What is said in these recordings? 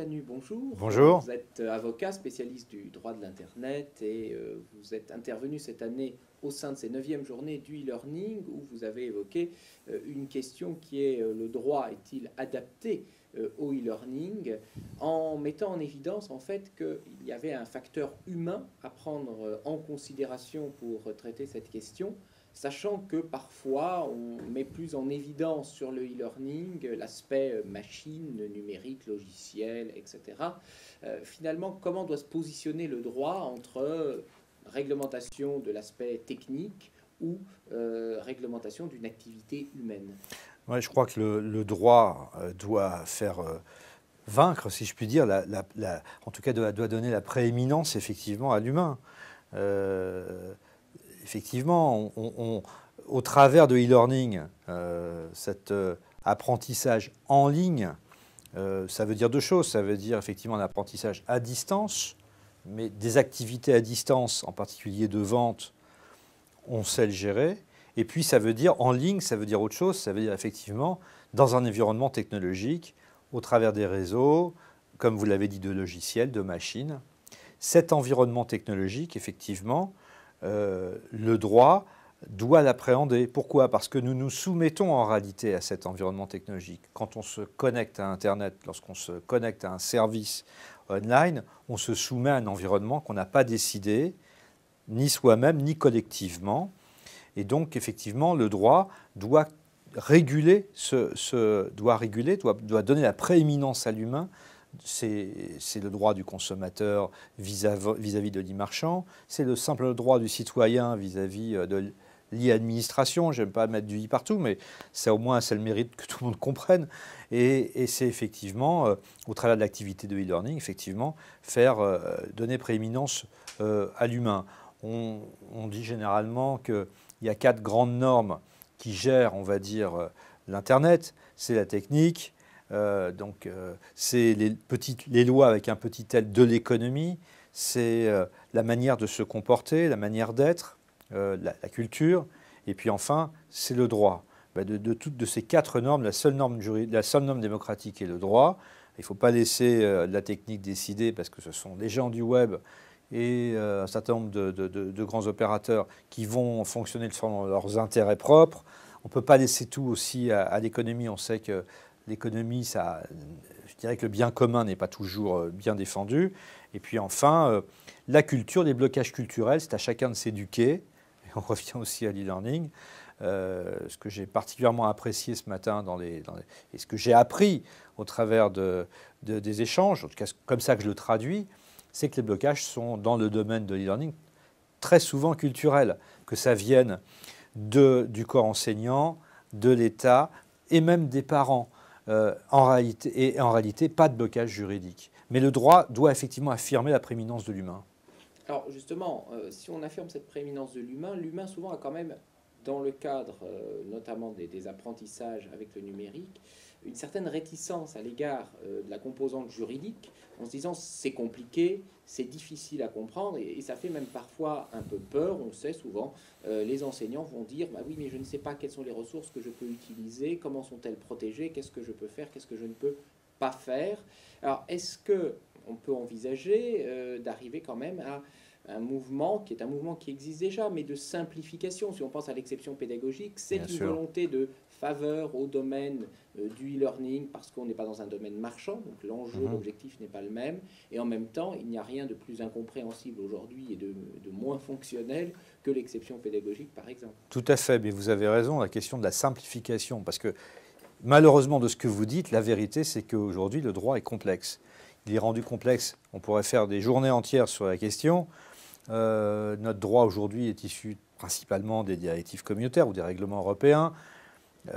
Canu, bonjour. Bonjour. Vous êtes avocat spécialiste du droit de l'Internet et vous êtes intervenu cette année au sein de ces 9e journées du e-learning où vous avez évoqué une question qui est le droit est-il adapté au e-learning en mettant en évidence en fait qu'il y avait un facteur humain à prendre en considération pour traiter cette question, sachant que parfois on met plus en évidence sur le e-learning l'aspect machine, numérique, logiciel, etc. Finalement, comment doit se positionner le droit entre réglementation de l'aspect technique ou réglementation d'une activité humaine? Ouais, je crois que le droit doit faire vaincre, si je puis dire, en tout cas doit donner la prééminence effectivement à l'humain. Effectivement, au travers de e-learning, cet apprentissage en ligne, ça veut dire deux choses. Ça veut dire effectivement un apprentissage à distance, mais des activités à distance, en particulier de vente, on sait le gérer. Et puis ça veut dire en ligne, ça veut dire autre chose. Ça veut dire effectivement dans un environnement technologique, au travers des réseaux, comme vous l'avez dit, de logiciels, de machines. Cet environnement technologique, effectivement, le droit doit l'appréhender. Pourquoi? Parce que nous nous soumettons en réalité à cet environnement technologique. Quand on se connecte à Internet, lorsqu'on se connecte à un service online, on se soumet à un environnement qu'on n'a pas décidé, ni soi-même, ni collectivement. Et donc, effectivement, le droit doit réguler, doit donner la prééminence à l'humain. C'est le droit du consommateur vis-à-vis de l'e-marchand, c'est le simple droit du citoyen vis-à-vis de l'e-administration. J'aime pas mettre du i partout, mais ça, au moins, c'est le mérite que tout le monde comprenne. Et c'est effectivement, au travers de l'activité de e-learning, effectivement, donner prééminence à l'humain. On dit généralement qu'il y a 4 grandes normes qui gèrent, on va dire, l'Internet. C'est la technique, c'est les lois avec un petit L de l'économie, c'est la manière de se comporter, la manière d'être, la culture, et puis enfin, c'est le droit. De ces 4 normes, la seule norme démocratique est le droit. Il ne faut pas laisser la technique décider parce que ce sont les gens du web et un certain nombre de grands opérateurs qui vont fonctionner selon leurs intérêts propres. On ne peut pas laisser tout aussi à l'économie. On sait que l'économie, je dirais que le bien commun n'est pas toujours bien défendu. Et puis enfin, la culture, les blocages culturels, c'est à chacun de s'éduquer. Et on revient aussi à l'e-learning. Ce que j'ai particulièrement apprécié ce matin et ce que j'ai appris au travers des échanges, en tout cas comme ça que je le traduis, c'est que les blocages sont dans le domaine de l'e-learning très souvent culturels, que ça vienne du corps enseignant, de l'État et même des parents. En réalité, pas de blocage juridique. Mais le droit doit effectivement affirmer la prééminence de l'humain. Alors justement, si on affirme cette prééminence de l'humain, l'humain souvent a quand même, dans le cadre notamment des apprentissages avec le numérique, une certaine réticence à l'égard de la composante juridique, en se disant c'est compliqué, c'est difficile à comprendre, et ça fait même parfois un peu peur. On le sait souvent, les enseignants vont dire bah oui, mais je ne sais pas quelles sont les ressources que je peux utiliser, comment sont-elles protégées, qu'est-ce que je peux faire, qu'est-ce que je ne peux pas faire. Alors est-ce que on peut envisager d'arriver quand même à un mouvement qui est un mouvement qui existe déjà, mais de simplification? Si on pense à l'exception pédagogique, c'est une volonté de faveur au domaine du e-learning parce qu'on n'est pas dans un domaine marchand, donc l'enjeu, l'objectif n'est pas le même, et en même temps, il n'y a rien de plus incompréhensible aujourd'hui et de moins fonctionnel que l'exception pédagogique, par exemple. Tout à fait, mais vous avez raison, la question de la simplification, parce que malheureusement, de ce que vous dites, la vérité, c'est qu'aujourd'hui, le droit est complexe. Il est rendu complexe. On pourrait faire des journées entières sur la question. Notre droit aujourd'hui est issu principalement des directives communautaires ou des règlements européens.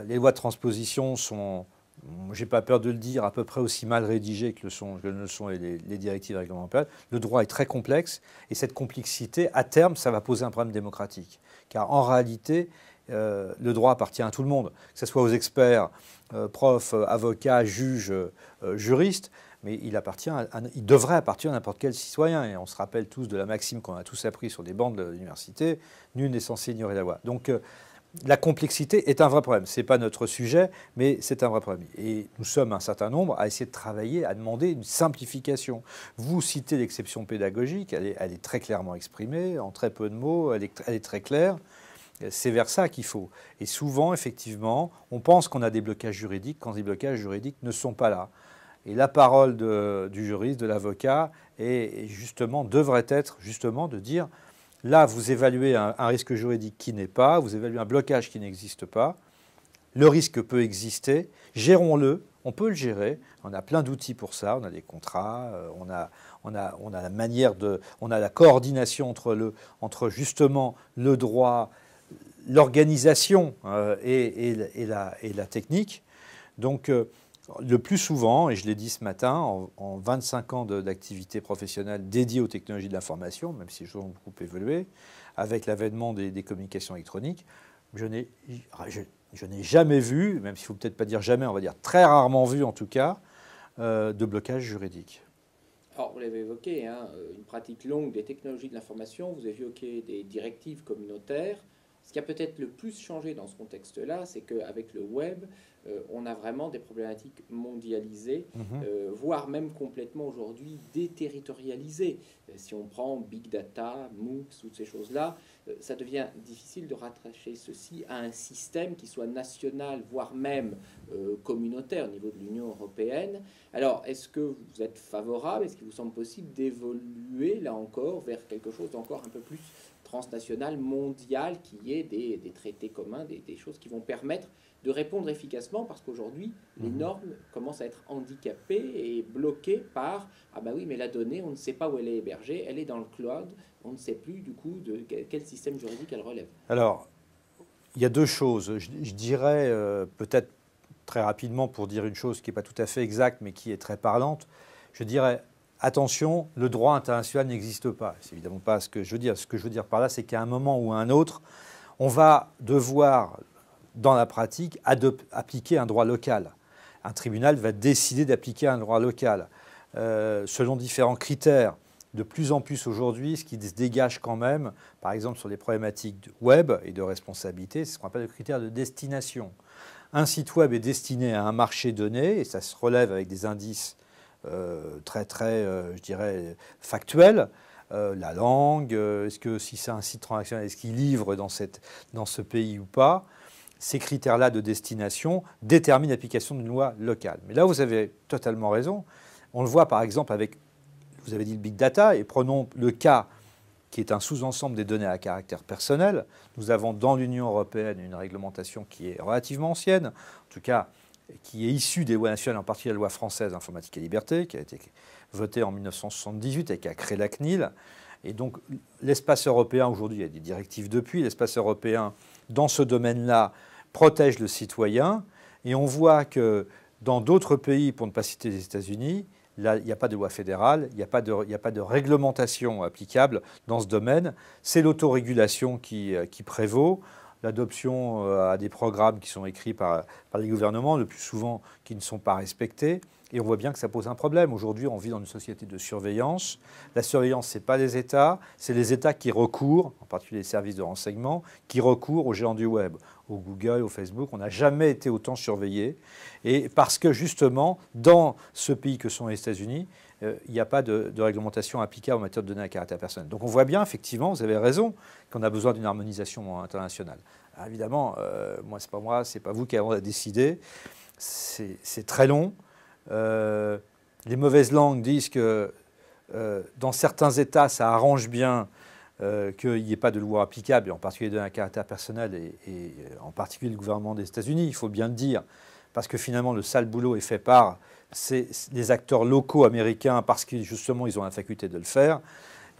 Les lois de transposition sont, j'ai pas peur de le dire, à peu près aussi mal rédigées que ne le sont les directives et règlements européens. Le droit est très complexe et cette complexité, à terme, ça va poser un problème démocratique. Car en réalité, le droit appartient à tout le monde, que ce soit aux experts, profs, avocats, juges, juristes, mais il devrait appartenir à n'importe quel citoyen. Et on se rappelle tous de la maxime qu'on a tous appris sur des bancs de l'université, nul n'est censé ignorer la loi. Donc la complexité est un vrai problème. Ce n'est pas notre sujet, mais c'est un vrai problème. Et nous sommes un certain nombre à essayer de travailler, à demander une simplification. Vous citez l'exception pédagogique, elle est très clairement exprimée, en très peu de mots, elle est très claire. C'est vers ça qu'il faut. Et souvent, effectivement, on pense qu'on a des blocages juridiques quand les blocages juridiques ne sont pas là. Et la parole du juriste, de l'avocat, devrait être justement de dire, là, vous évaluez un risque juridique qui n'est pas, vous évaluez un blocage qui n'existe pas, le risque peut exister, gérons-le, on peut le gérer, on a plein d'outils pour ça, on a des contrats, on a la manière on a la coordination entre justement le droit, l'organisation et la technique. Donc, le plus souvent, et je l'ai dit ce matin, en 25 ans d'activité professionnelle dédiée aux technologies de l'information, même si les choses ont beaucoup évolué, avec l'avènement des communications électroniques, je n'ai jamais vu, même s'il ne faut peut-être pas dire jamais, on va dire très rarement vu en tout cas, de blocage juridique. Alors, vous l'avez évoqué, hein, une pratique longue des technologies de l'information, vous avez évoqué des directives communautaires. Ce qui a peut-être le plus changé dans ce contexte-là, c'est qu'avec le web, on a vraiment des problématiques mondialisées, voire même complètement aujourd'hui déterritorialisées. Si on prend Big Data, MOOCs, toutes ces choses-là, ça devient difficile de rattacher ceci à un système qui soit national, voire même communautaire au niveau de l'Union européenne. Alors, est-ce que vous êtes favorable, est-ce qu'il vous semble possible d'évoluer, là encore, vers quelque chose d'encore un peu plus transnational, mondial, qui est des traités communs, des choses qui vont permettre de répondre efficacement, parce qu'aujourd'hui, les normes commencent à être handicapées et bloquées par « Ah ben oui, mais la donnée, on ne sait pas où elle est hébergée, elle est dans le cloud, on ne sait plus du coup de quel système juridique elle relève. » Alors, il y a deux choses. Je dirais, peut-être très rapidement, pour dire une chose qui n'est pas tout à fait exacte, mais qui est très parlante, je dirais, attention, le droit international n'existe pas. C'est évidemment pas ce que je veux dire. Ce que je veux dire par là, c'est qu'à un moment ou à un autre, on va devoir, dans la pratique, appliquer un droit local. Un tribunal va décider d'appliquer un droit local selon différents critères. De plus en plus aujourd'hui, ce qui se dégage quand même, par exemple sur les problématiques web et de responsabilité, c'est ce qu'on appelle le critère de destination. Un site web est destiné à un marché donné, et ça se relève avec des indices je dirais, factuels. La langue, est-ce que si c'est un site transactionnel, est-ce qu'il livre dans ce pays ou pas? Ces critères-là de destination déterminent l'application d'une loi locale. Mais là, vous avez totalement raison. On le voit par exemple avec, vous avez dit le big data, et prenons le cas qui est un sous-ensemble des données à caractère personnel. Nous avons dans l'Union européenne une réglementation qui est relativement ancienne, en tout cas qui est issue des lois nationales, en particulier la loi française Informatique et Liberté, qui a été votée en 1978 et qui a créé la CNIL. Et donc l'espace européen, aujourd'hui, il y a des directives depuis, l'espace européen, dans ce domaine-là, protège le citoyen. Et on voit que dans d'autres pays, pour ne pas citer les États-Unis, là, il n'y a pas de loi fédérale, il n'y a pas de réglementation applicable dans ce domaine. C'est l'autorégulation qui prévaut. L'adoption à des programmes qui sont écrits par les gouvernements, le plus souvent qui ne sont pas respectés. Et on voit bien que ça pose un problème. Aujourd'hui, on vit dans une société de surveillance. La surveillance, ce n'est pas les États, c'est les États qui recourent, en particulier les services de renseignement, qui recourent aux géants du web, au Google, au Facebook. On n'a jamais été autant surveillé. Et parce que justement, dans ce pays que sont les États-Unis, il n'y a pas de réglementation applicable en matière de données à caractère personnel. Donc on voit bien, effectivement, vous avez raison, qu'on a besoin d'une harmonisation internationale. Alors, évidemment, c'est pas vous qui avez décidé. C'est très long. Les mauvaises langues disent que dans certains États, ça arrange bien qu'il n'y ait pas de loi applicable, et en particulier de données à caractère personnel, et en particulier le gouvernement des États-Unis, il faut bien le dire, parce que finalement le sale boulot est fait par les acteurs locaux américains, parce que justement ils ont la faculté de le faire.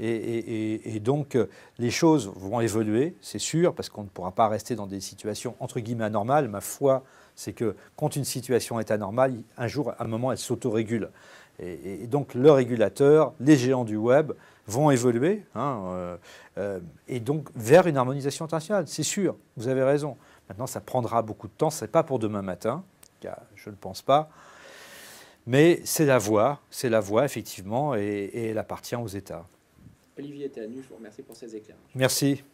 Et donc les choses vont évoluer, c'est sûr, parce qu'on ne pourra pas rester dans des situations entre guillemets anormales. Ma foi, c'est que quand une situation est anormale, un jour, à un moment, elle s'autorégule. Et donc le régulateur, les géants du web vont évoluer, et donc vers une harmonisation internationale, c'est sûr, vous avez raison. Maintenant, ça prendra beaucoup de temps, ce n'est pas pour demain matin, je ne pense pas, mais c'est la voie, effectivement, et elle appartient aux États. Olivier Théanu, je vous remercie pour ces éclairages. Merci.